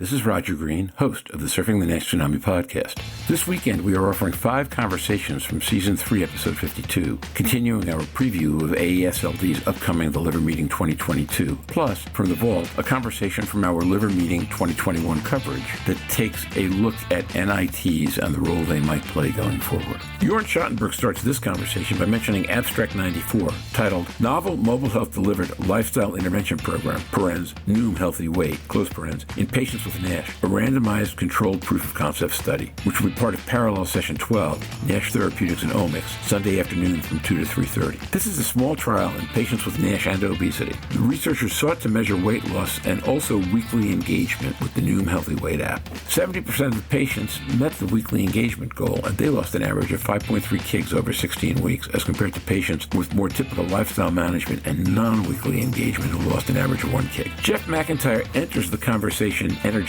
this is Roger Green, host of the Surfing the NASH Tsunami podcast. This weekend, we are offering 5 conversations from Season 3, Episode 52, continuing our preview of AASLD's upcoming The Liver Meeting 2022, plus, from the vault, a conversation from our Liver Meeting 2021 coverage that takes a look at NITs and the role they might play going forward. Jörn Schattenberg starts this conversation by mentioning Abstract 94, titled Novel Mobile Health Delivered Lifestyle Intervention Program, parens, Noom Healthy Weight, close parens, in patients with NASH, a randomized controlled proof of concept study, which will be part of Parallel Session 12, NASH Therapeutics and OMICs, Sunday afternoon from 2 to 3:30. This is a small trial in patients with NASH and obesity. The researchers sought to measure weight loss and also weekly engagement with the Noom Healthy Weight app. 70% of the patients met the weekly engagement goal, and they lost an average of 5.3 kgs over 16 weeks, as compared to patients with more typical lifestyle management and non-weekly engagement who lost an average of 1 kg. Jeff McIntyre enters the conversation energetically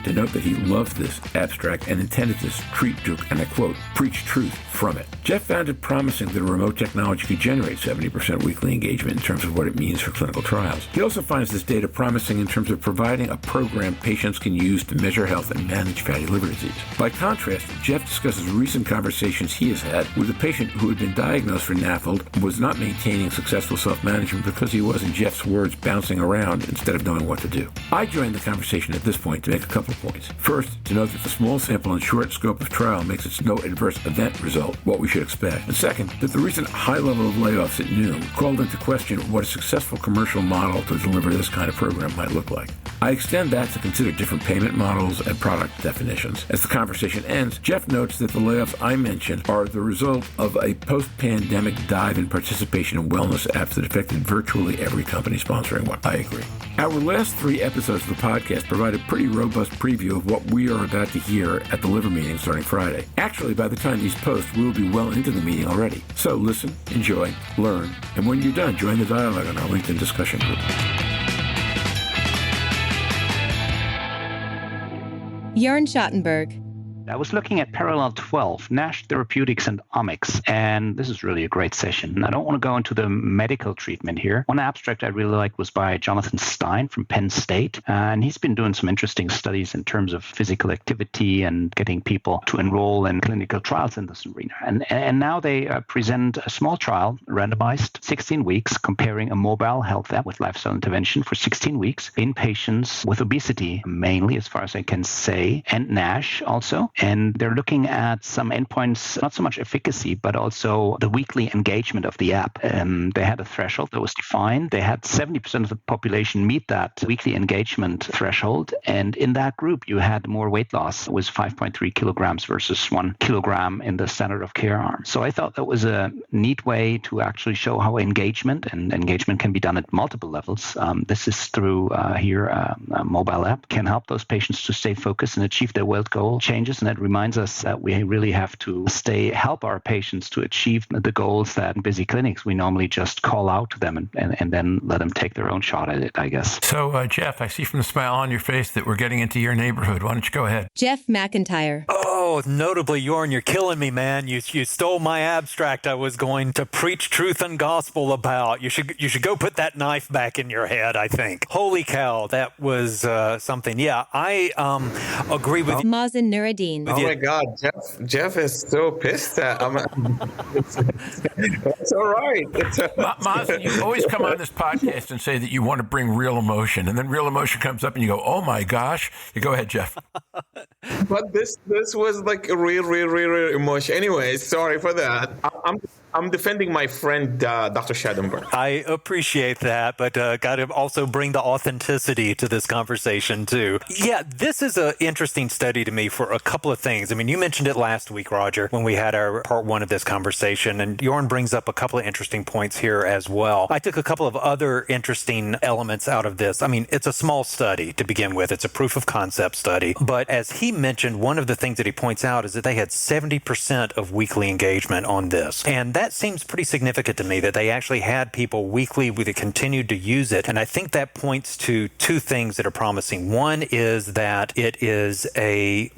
to note that he loved this abstract and intended to treat Duke, and I quote, preach truth from it. Jeff found it promising that a remote technology could generate 70% weekly engagement in terms of what it means for clinical trials. He also finds this data promising in terms of providing a program patients can use to measure health and manage fatty liver disease. By contrast, Jeff discusses recent conversations he has had with a patient who had been diagnosed for NAFLD and was not maintaining successful self-management because he was, in Jeff's words, bouncing around instead of knowing what to do. I joined the conversation at this point to make a couple of points. First, to note that the small sample and short scope of trial makes its no adverse event result what we should expect. And second, that the recent high level of layoffs at Noom called into question what a successful commercial model to deliver this kind of program might look like. I extend that to consider different payment models and product definitions. As the conversation ends, Jeff notes that the layoffs I mentioned are the result of a post-pandemic dive in participation in wellness apps that affected virtually every company sponsoring one. I agree. Our last 3 episodes of the podcast provide a pretty robust preview of what we are about to hear at the Liver Meeting starting Friday. Actually, by the time these post, we will be well into the meeting already. So listen, enjoy, learn, and when you're done, join the dialogue on our LinkedIn discussion group. Jörn Schattenberg. I was looking at Parallel 12, NASH Therapeutics and OMICs, and this is really a great session. I don't want to go into the medical treatment here. One abstract I really liked was by Jonathan Stein from Penn State, and he's been doing some interesting studies in terms of physical activity and getting people to enroll in clinical trials in this arena. And now they present a small trial, randomized, 16 weeks, comparing a mobile health app with lifestyle intervention for 16 weeks in patients with obesity, mainly, as far as I can say, and NASH also. And they're looking at some endpoints, not so much efficacy, but also the weekly engagement of the app. They had a threshold that was defined. They had 70% of the population meet that weekly engagement threshold. And in that group, you had more weight loss. It was 5.3 kilograms versus 1 kilogram in the standard of care arm. So I thought that was a neat way to actually show how engagement can be done at multiple levels. This is through a mobile app, can help those patients to stay focused and achieve their weight goal changes. And that reminds us that we really have to help our patients to achieve the goals that in busy clinics we normally just call out to them and then let them take their own shot at it, I guess. So, Jeff, I see from the smile on your face that we're getting into your neighborhood. Why don't you go ahead? Jeff McIntyre. Oh, notably, Jörn, you're killing me, man. You stole my abstract I was going to preach truth and gospel about. You should go put that knife back in your head, I think. Holy cow, that was something. Yeah, I agree with you. Mazen Noureddin. Oh my God, Jeff is so pissed at It's all right. Mazen, you always come on this podcast and say that you want to bring real emotion, and then real emotion comes up and you go, oh my gosh. You go ahead, Jeff. But this was like a real emotion. Anyway, sorry for that. I'm defending my friend, Dr. Schattenberg. I appreciate that, but got to also bring the authenticity to this conversation, too. Yeah, this is an interesting study to me for a couple of things. I mean, you mentioned it last week, Roger, when we had our part 1 of this conversation, and Jörn brings up a couple of interesting points here as well. I took a couple of other interesting elements out of this. I mean, it's a small study to begin with. It's a proof of concept study. But as he mentioned, one of the things that he points out is that they had 70% of weekly engagement on this. And that that seems pretty significant to me, that they actually had people weekly that continued to use it. And I think that points to two things that are promising. One is that it is a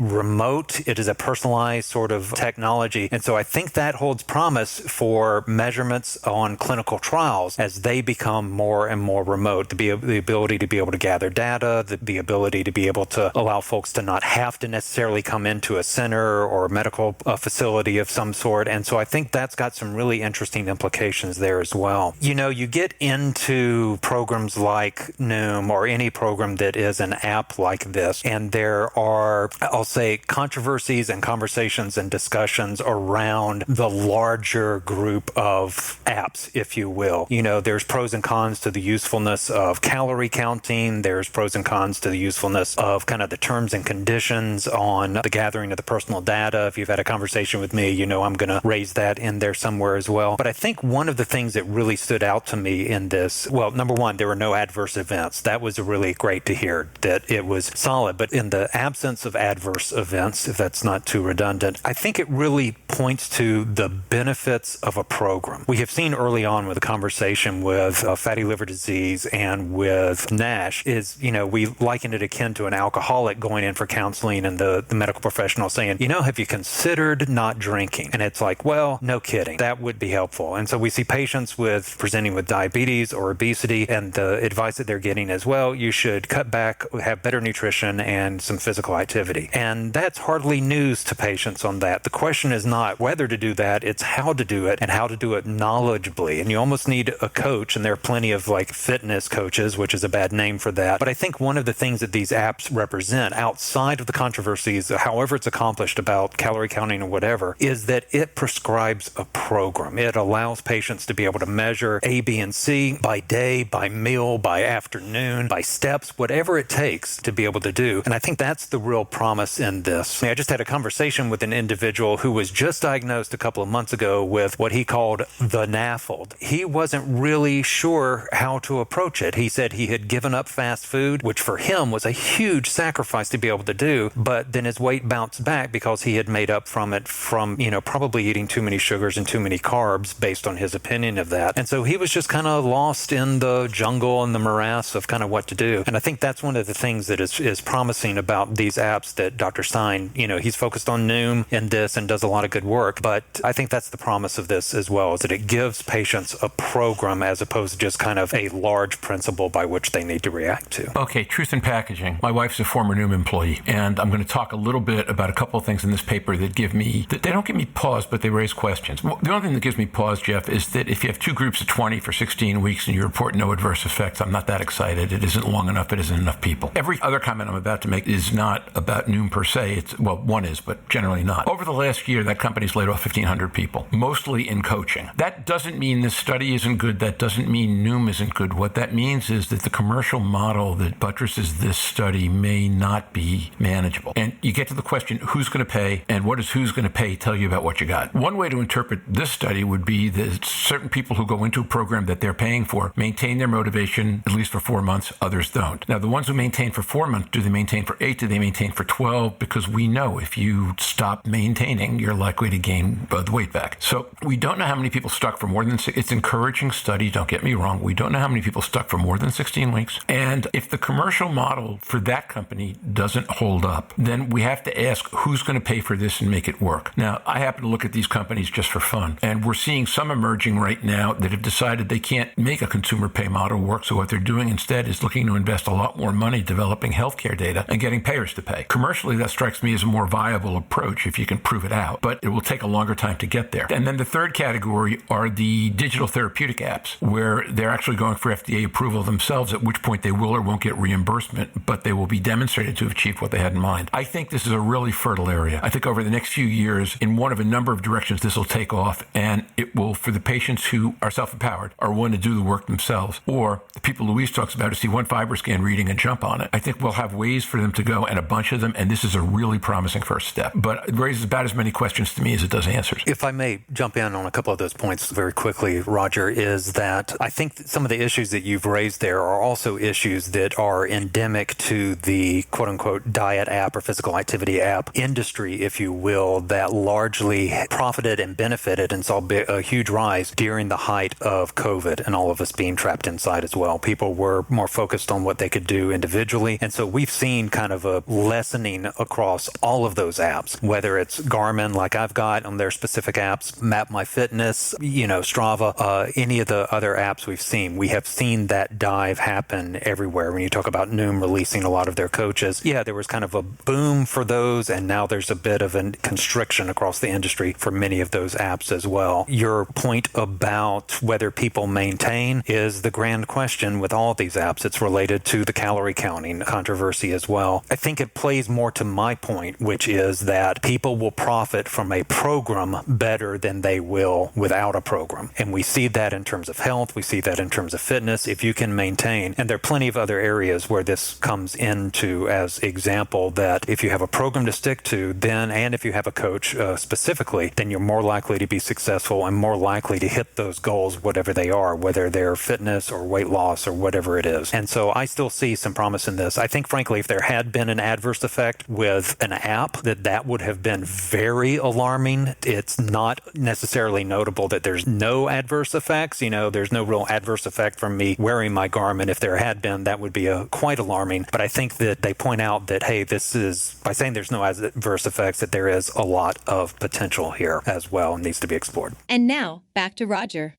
personalized sort of technology. And so I think that holds promise for measurements on clinical trials as they become more and more remote. The ability to be able to gather data, the ability to be able to allow folks to not have to necessarily come into a center or a medical facility of some sort. And so I think that's got some really interesting implications there as well. You get into programs like Noom or any program that is an app like this, and there are, I'll say, controversies and conversations and discussions around the larger group of apps, if you will. There's pros and cons to the usefulness of calorie counting. There's pros and cons to the usefulness of kind of the terms and conditions on the gathering of the personal data. If you've had a conversation with me, I'm going to raise that in there somewhere as well. But I think one of the things that really stood out to me in this, well, number one, there were no adverse events. That was really great to hear, that it was solid. But in the absence of adverse events, if that's not too redundant, I think it really points to the benefits of a program. We have seen early on with the conversation with fatty liver disease and with NASH is, we liken it akin to an alcoholic going in for counseling and the medical professional saying, have you considered not drinking? And it's like, well, no kidding. That would be helpful. And so we see patients presenting with diabetes or obesity, and the advice that they're getting is, well, you should cut back, have better nutrition and some physical activity. And that's hardly news to patients on that. The question is not whether to do that, it's how to do it and how to do it knowledgeably. And you almost need a coach, and there are plenty of fitness coaches, which is a bad name for that. But I think one of the things that these apps represent outside of the controversies, however it's accomplished about calorie counting or whatever, is that it prescribes a program. It allows patients to be able to measure A, B, and C by day, by meal, by afternoon, by steps, whatever it takes to be able to do. And I think that's the real promise in this. I just had a conversation with an individual who was just diagnosed a couple of months ago with what he called the NAFLD. He wasn't really sure how to approach it. He said he had given up fast food, which for him was a huge sacrifice to be able to do, but then his weight bounced back because he had made up from it from, probably eating too many sugars and too many carbs based on his opinion of that. And so he was just kind of lost in the jungle and the morass of kind of what to do. And I think that's one of the things that is promising about these apps that Dr. Stein, he's focused on Noom in this and does a lot of good work. But I think that's the promise of this as well, is that it gives patients a program as opposed to just kind of a large principle by which they need to react to. Okay, truth in packaging. My wife's a former Noom employee, and I'm going to talk a little bit about a couple of things in this paper that they don't give me pause, but they raise questions. Well, the only thing that gives me pause, Jeff, is that if you have two groups of 20 for 16 weeks and you report no adverse effects, I'm not that excited. It isn't long enough. It isn't enough people. Every other comment I'm about to make is not about Noom per se. One is, but generally not. Over the last year, that company's laid off 1,500 people, mostly in coaching. That doesn't mean this study isn't good. That doesn't mean Noom isn't good. What that means is that the commercial model that buttresses this study may not be manageable. And you get to the question, who's going to pay, and what does who's going to pay tell you about what you got? One way to interpret this study would be that certain people who go into a program that they're paying for maintain their motivation at least for 4 months, others don't. Now, the ones who maintain for 4 months, do they maintain for 8? Do they maintain for 12? Because we know if you stop maintaining, you're likely to gain the weight back. So we don't know how many people stuck for more than it's encouraging study, don't get me wrong. We don't know how many people stuck for more than 16 weeks. And if the commercial model for that company doesn't hold up, then we have to ask who's going to pay for this and make it work. Now, I happen to look at these companies just for fun, and we're seeing some emerging right now that have decided they can't make a consumer pay model work. So what they're doing instead is looking to invest a lot more money developing healthcare data and getting payers to pay. Commercially, that strikes me as a more viable approach if you can prove it out, but it will take a longer time to get there. And then the third category are the digital therapeutic apps, where they're actually going for FDA approval themselves, at which point they will or won't get reimbursement, but they will be demonstrated to have achieved what they had in mind. I think this is a really fertile area. I think over the next few years, in one of a number of directions, this will take off, and it will, for the patients who are self-empowered, are willing to do the work themselves, or the people Louise talks about who see one FibroScan reading and jump on it. I think we'll have ways for them to go, and a bunch of them, and this is a really promising first step. But it raises about as many questions to me as it does answers. If I may jump in on a couple of those points very quickly, Roger, is that I think some of the issues that you've raised there are also issues that are endemic to the quote-unquote diet app or physical activity app industry, if you will, that largely profited and benefited hit and saw a huge rise during the height of COVID and all of us being trapped inside as well. People were more focused on what they could do individually. And so we've seen kind of a lessening across all of those apps, whether it's Garmin, like I've got on their specific apps, MapMyFitness, Strava, any of the other apps we've seen. We have seen that dive happen everywhere. When you talk about Noom releasing a lot of their coaches, there was kind of a boom for those, and now there's a bit of a constriction across the industry for many of those apps as well. Your point about whether people maintain is the grand question with all of these apps. It's related to the calorie counting controversy as well. I think it plays more to my point, which is that people will profit from a program better than they will without a program. And we see that in terms of health. We see that in terms of fitness. If you can maintain, and there are plenty of other areas where this comes into as example, that if you have a program to stick to, then, and if you have a coach specifically, then you're more likely to be successful and more likely to hit those goals, whatever they are, whether they're fitness or weight loss or whatever it is. And so I still see some promise in this. I think, frankly, if there had been an adverse effect with an app, that would have been very alarming. It's not necessarily notable that there's no adverse effects. There's no real adverse effect from me wearing my Garmin. If there had been, that would be quite alarming. But I think that they point out that, hey, this is, by saying there's no adverse effects, that there is a lot of potential here as well and needs to be explored. And now, back to Roger.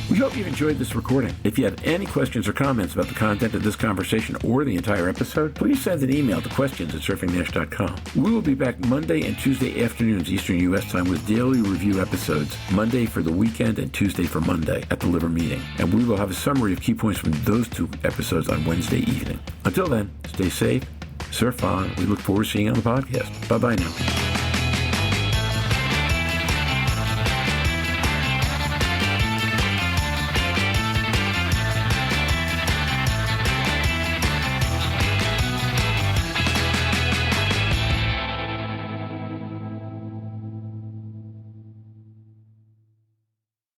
We hope you've enjoyed this recording. If you have any questions or comments about the content of this conversation or the entire episode, please send an email to questions@surfingnash.com. We will be back Monday and Tuesday afternoons Eastern U.S. time with daily review episodes, Monday for the weekend and Tuesday for Monday at the Liver Meeting. And we will have a summary of key points from those two episodes on Wednesday evening. Until then, stay safe, surf on. We look forward to seeing you on the podcast. Bye-bye now.